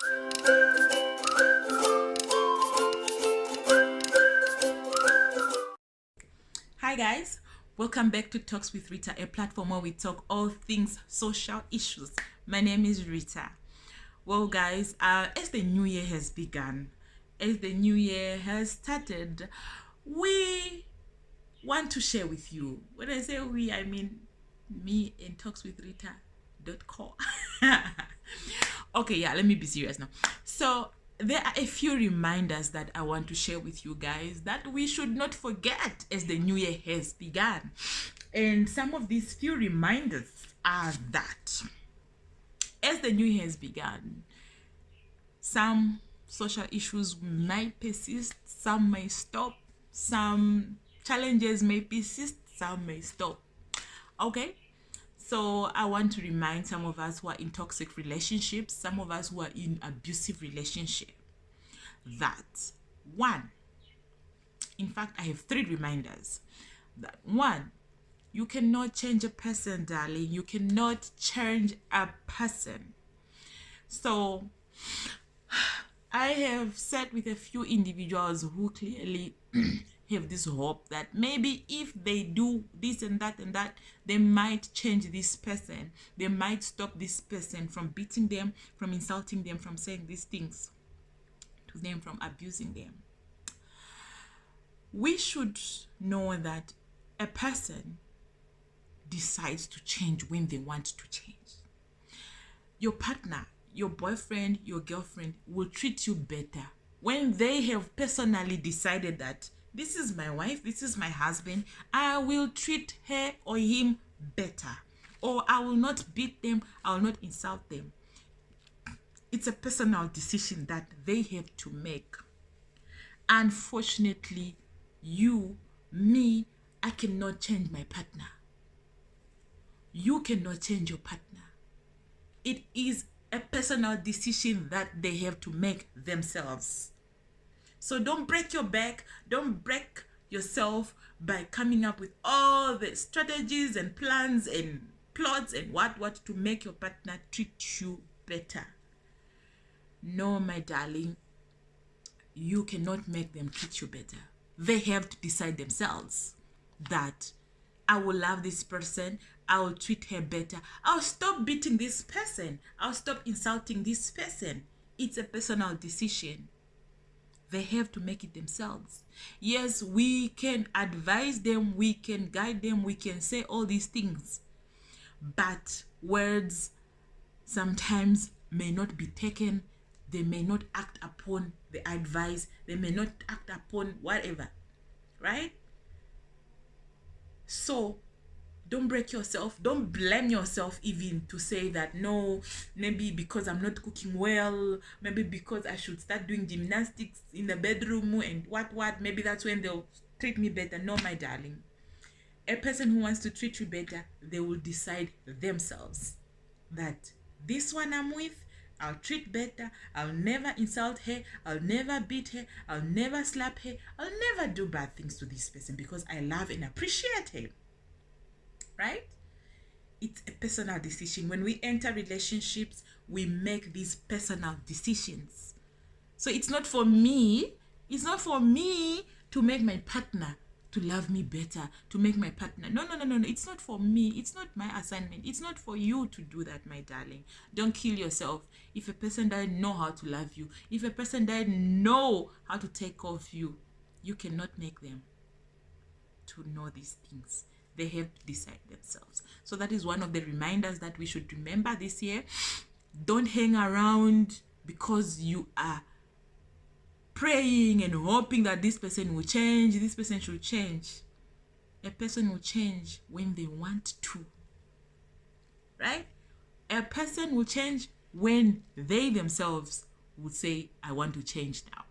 Hi guys, welcome back to Talks with Rita, a platform where we talk all things social issues. My name is Rita. Well guys, as the new year has begun, as the new year has started, we want to share with you. When I say we, I mean me and talkswithrita.co. Okay, yeah, let me be serious now. So there are a few reminders that I want to share with you guys that we should not forget as the new year has begun. And some of these few reminders are that as the new year has begun, some social issues might persist, some may stop, some challenges may persist, some may stop. Okay? So I want to remind some of us who are in toxic relationships, some of us who are in abusive relationship, that one, in fact, I have 3 reminders. That one, you cannot change a person, darling. You cannot change a person. So I have sat with a few individuals who clearly have this hope that maybe if they do this and that, they might change this person. They might stop this person from beating them, from insulting them, from saying these things to them, from abusing them. We should know that a person decides to change when they want to change. Your partner, your boyfriend, your girlfriend will treat you better when they have personally decided that this is my wife, this is my husband, I will treat her or him better. Or I will not beat them, I will not insult them. It's a personal decision that they have to make. Unfortunately, me, I cannot change my partner. You cannot change your partner. It is a personal decision that they have to make themselves. So don't break your back, don't break yourself by coming up with all the strategies and plans and plots and what to make your partner treat you better. No, my darling, you cannot make them treat you better. They have to decide themselves that I will love this person, I will treat her better, I'll stop beating this person, I'll stop insulting this person. It's a personal decision. They have to make it themselves. Yes, we can advise them, we can guide them, we can say all these things, but words sometimes may not be taken. They may not act upon the advice, they may not act upon whatever, right? So don't break yourself, don't blame yourself even to say that no, maybe because I'm not cooking well, maybe because I should start doing gymnastics in the bedroom and what, maybe that's when they'll treat me better. No, my darling, a person who wants to treat you better, they will decide themselves that this one I'm with, I'll treat better, I'll never insult her, I'll never beat her, I'll never slap her, I'll never do bad things to this person because I love and appreciate her. Right? It's a personal decision. When we enter relationships, we make these personal decisions. So it's not for me to make my partner to love me better, to make my partner. No. It's not for me. It's not my assignment. It's not for you to do that, my darling. Don't kill yourself. If a person doesn't know how to love you, if a person doesn't know how to take care of you, you cannot make them to know these things. They have to decide themselves. So that is one of the reminders that we should remember this year. Don't hang around because you are praying and hoping that this person will change, this person should change. A person will change when they want to. Right? A person will change when they themselves would say, I want to change now.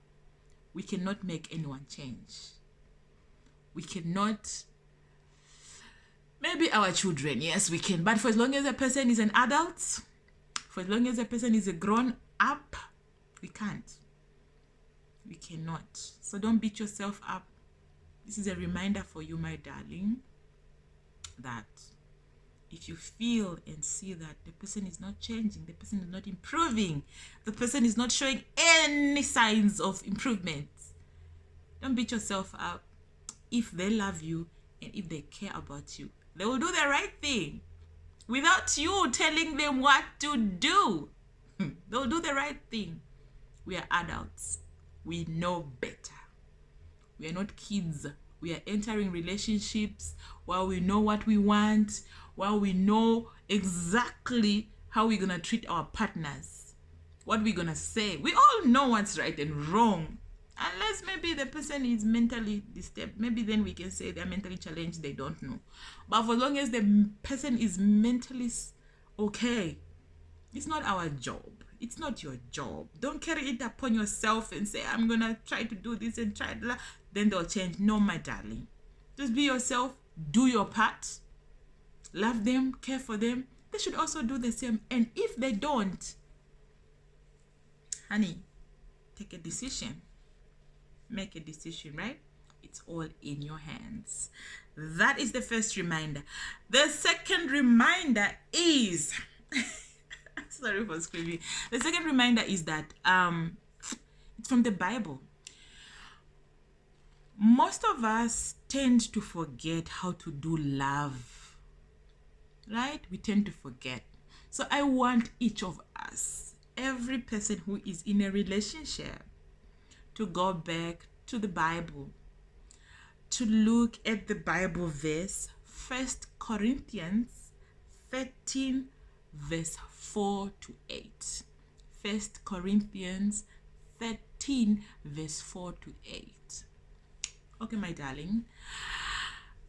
We cannot make anyone change. We cannot. Maybe our children, yes, we can. But for as long as a person is an adult, for as long as a person is a grown up, we can't. We cannot. So don't beat yourself up. This is a reminder for you, my darling, that if you feel and see that the person is not changing, the person is not improving, the person is not showing any signs of improvement, don't beat yourself up. If they love you and if they care about you, they will do the right thing without you telling them what to do. They'll do the right thing. We are adults. We know better. We are not kids. We are entering relationships while we know what we want, while we know exactly how we're going to treat our partners, what we're going to say. We all know what's right and wrong. Unless maybe the person is mentally disturbed. Maybe then we can say they're mentally challenged, they don't know. But for as long as the person is mentally okay, it's not our job. It's not your job. Don't carry it upon yourself and say, I'm going to try to do this and try that. Then they'll change. No, my darling. Just be yourself. Do your part. Love them. Care for them. They should also do the same. And if they don't, honey, take a decision. Make a decision, right? It's all in your hands. That is the first reminder. The second reminder is... Sorry for screaming. The second reminder is that it's from the Bible. Most of us tend to forget how to do love, right? We tend to forget. So I want each of us, every person who is in a relationship, to go back to the Bible, to look at the Bible verse, 1 Corinthians 13, verse 4 to 8. 1 Corinthians 13, verse 4 to 8. Okay, my darling.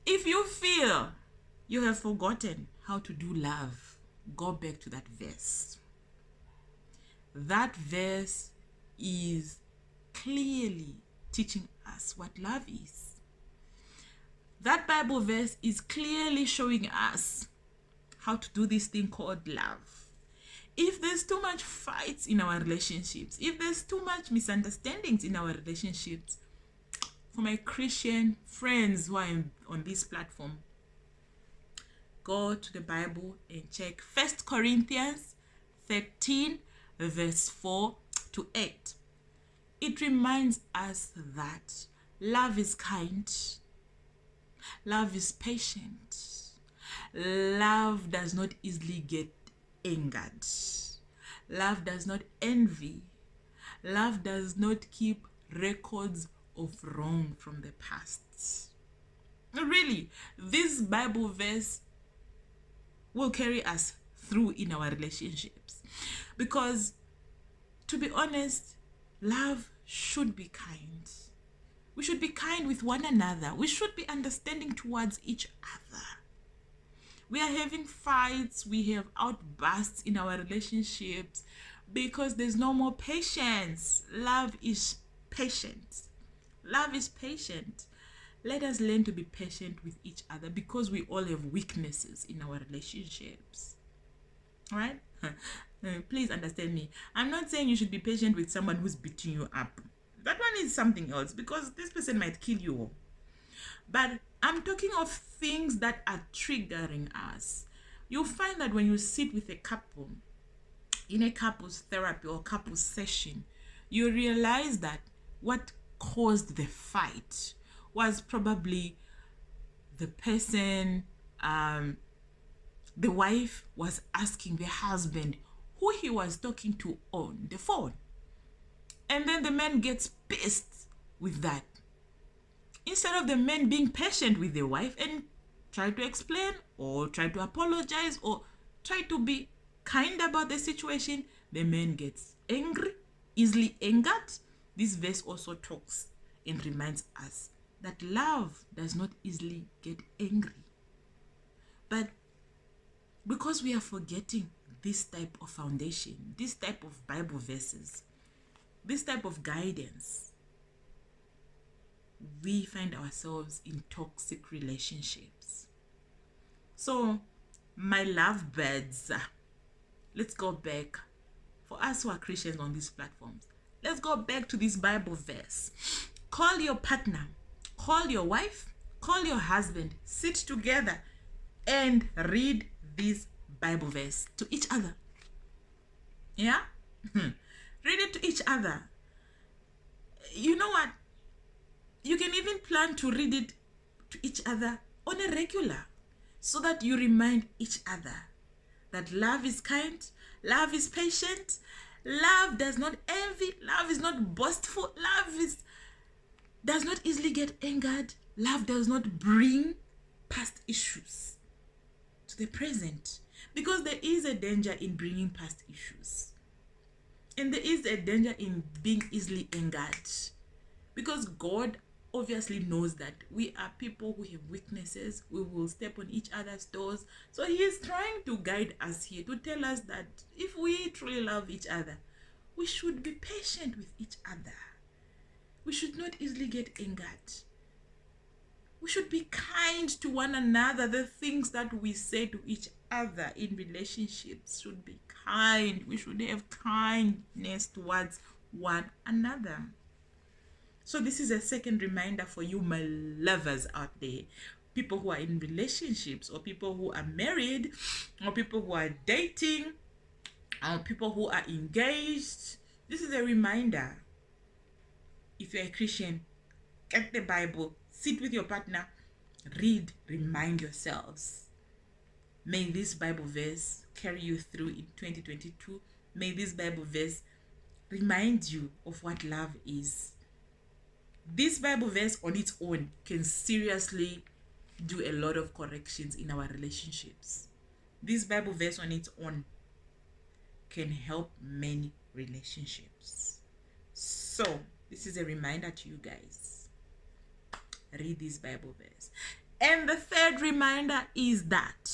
If you feel you have forgotten how to do love, go back to that verse. That verse is clearly teaching us what love is. That Bible verse is clearly showing us how to do this thing called love. If there's too much fights in our relationships, if there's too much misunderstandings in our relationships, for my Christian friends who are on this platform, go to the Bible and check 1 Corinthians 13, verse 4 to 8. It reminds us that love is kind, love is patient, love does not easily get angered, love does not envy, love does not keep records of wrong from the past. Really, this Bible verse will carry us through in our relationships, because to be honest, love should be kind. We should be kind with one another. We should be understanding towards each other. We are having fights, we have outbursts in our relationships because there's no more patience. Love is patient. Love is patient. Let us learn to be patient with each other, because we all have weaknesses in our relationships. All right? Please understand me. I'm not saying you should be patient with someone who's beating you up. That one is something else, because this person might kill you. But I'm talking of things that are triggering us. You'll find that when you sit with a couple, in a couples therapy or couples session, you realize that what caused the fight was probably the person, the wife was asking the husband who he was talking to on the phone. And then the man gets pissed with that. Instead of the man being patient with the wife and try to explain or try to apologize or try to be kind about the situation, the man gets angry, easily angered. This verse also talks and reminds us that love does not easily get angry. But because we are forgetting this type of foundation, this type of Bible verses, this type of guidance, we find ourselves in toxic relationships. So, my lovebirds, let's go back. For us who are Christians on these platforms, let's go back to this Bible verse. Call your partner, call your wife, call your husband, sit together and read this Bible verse to each other. Yeah? Read it to each other. You know what? You can even plan to read it to each other on a regular, so that you remind each other that love is kind, love is patient, love does not envy, love is not boastful, does not easily get angered, love does not bring past issues to the present, because there is a danger in bringing past issues, and there is a danger in being easily angered, because God obviously knows that we are people who have weaknesses. We will step on each other's toes. So he is trying to guide us here, to tell us that if we truly love each other, we should be patient with each other. We should not easily get angered. We should be kind to one another. The things that we say to each other in relationships should be kind. We should have kindness towards one another. So this is a second reminder for you, my lovers out there, people who are in relationships, or people who are married, or people who are dating, or people who are engaged. This is a reminder. If you're a Christian, get the Bible, sit with your partner, read, remind yourselves. May this Bible verse carry you through in 2022. May this Bible verse remind you of what love is. This Bible verse on its own can seriously do a lot of corrections in our relationships. This Bible verse on its own can help many relationships. So, this is a reminder to you guys. Read this Bible verse. And the third reminder is that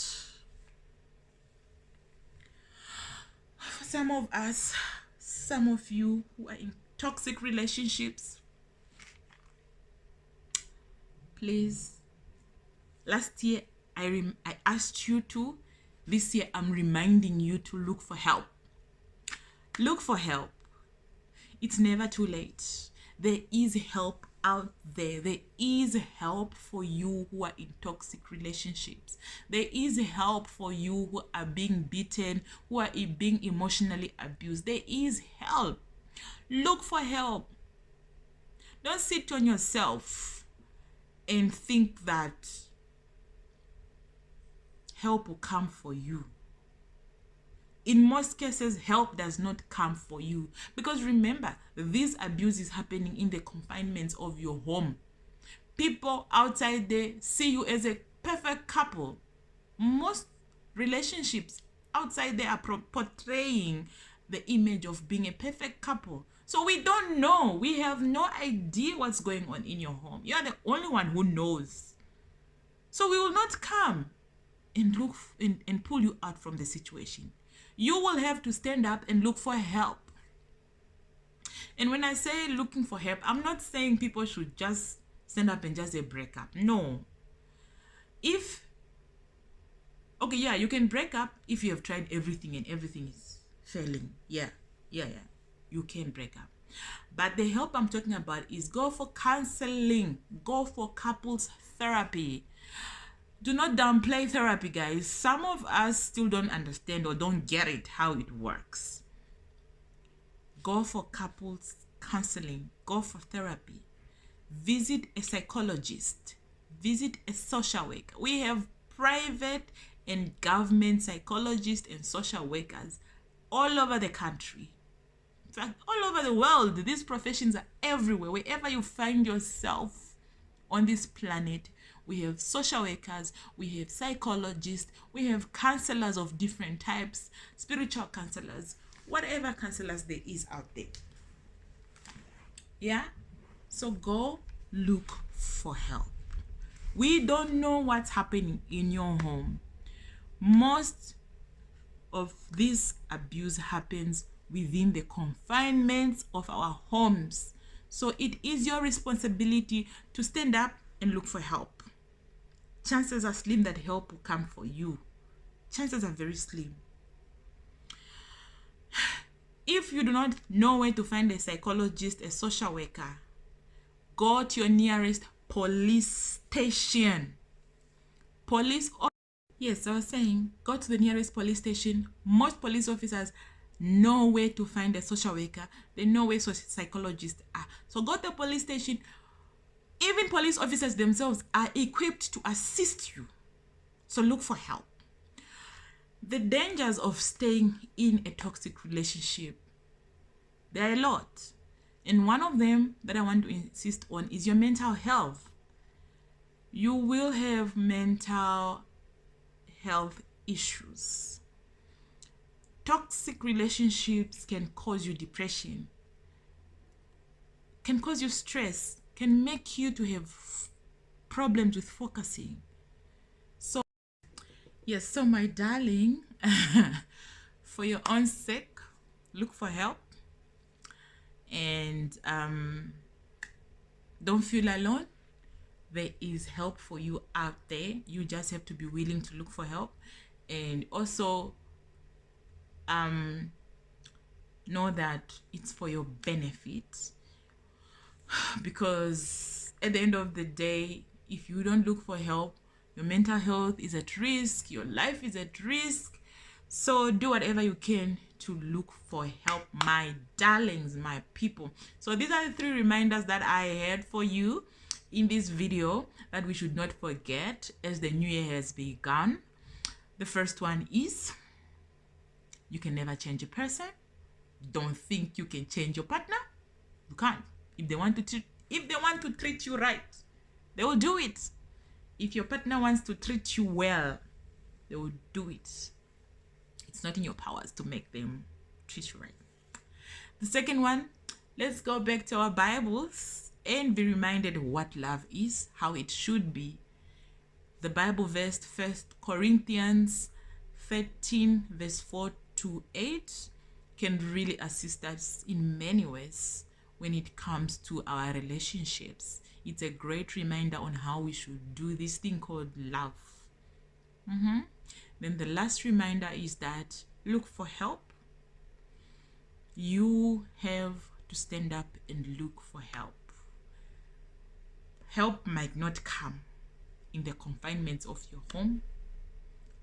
for some of us, some of you who are in toxic relationships, please, last year I asked you to. This year I'm reminding you to look for help. Look for help. It's never too late. There is help out there. There is help for you who are in toxic relationships. There is help for you who are being beaten, who are being emotionally abused. There is help. Look for help. Don't sit on yourself and think that help will come for you. In most cases, help does not come for you. Because remember, this abuse is happening in the confinements of your home. People outside there see you as a perfect couple. Most relationships outside there are portraying the image of being a perfect couple. So we don't know. We have no idea what's going on in your home. You are the only one who knows. So we will not come and look and pull you out from the situation. You will have to stand up and look for help. And when I say looking for help, I'm not saying people should just stand up and just say break up. No. You can break up if you have tried everything and everything is failing. Yeah. You can break up. But the help I'm talking about is go for counseling. Go for couples therapy. Do not downplay therapy, guys. Some of us still don't understand or don't get it, how it works. Go for couples counseling. Go for therapy. Visit a psychologist. Visit a social worker. We have private and government psychologists and social workers all over the country. In fact, all over the world. These professions are everywhere. Wherever you find yourself on this planet, we have social workers, we have psychologists, we have counselors of different types, spiritual counselors, whatever counselors there is out there. Yeah? So go look for help. We don't know what's happening in your home. Most of this abuse happens within the confinements of our homes. So it is your responsibility to stand up and look for help. Chances are slim that help will come for you. Chances are very slim. If you do not know where to find a psychologist, a social worker, go to your nearest police station. Police Yes, I was saying, go to the nearest police station. Most police officers know where to find a social worker. They know where psychologists are. So go to the police station. Even police officers themselves are equipped to assist you. So look for help. The dangers of staying in a toxic relationship, there are a lot. And one of them that I want to insist on is your mental health. You will have mental health issues. Toxic relationships can cause you depression, can cause you stress, can make you to have problems with focusing. So yes, so my darling, for your own sake, look for help. And don't feel alone. There is help for you out there. You just have to be willing to look for help. And also know that it's for your benefit, because at the end of the day, if you don't look for help, your mental health is at risk, your life is at risk. So do whatever you can to look for help, my darlings, my people. So these are the 3 reminders that I had for you in this video that we should not forget as the new year has begun. The first one is, you can never change a person. Don't think you can change your partner. You can't. If they want to treat you right, they will do it. If your partner wants to treat you well, they will do it. It's not in your powers to make them treat you right. The second one, let's go back to our Bibles and be reminded what love is, how it should be. The Bible verse, 1 Corinthians 13, verse 4 to 8, can really assist us in many ways when it comes to our relationships. It's a great reminder on how we should do this thing called love. Then the last reminder is that look for help. You have to stand up and look for help. Help might not come in the confinements of your home.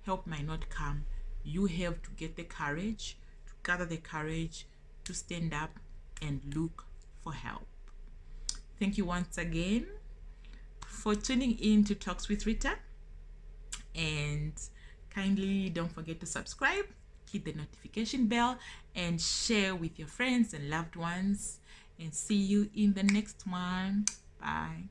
Help might not come. You have to get the courage, to gather the courage to stand up and look for help. Thank you once again for tuning in to Talks with Rita. And kindly don't forget to subscribe, hit the notification bell, and share with your friends and loved ones. And see you in the next one. Bye.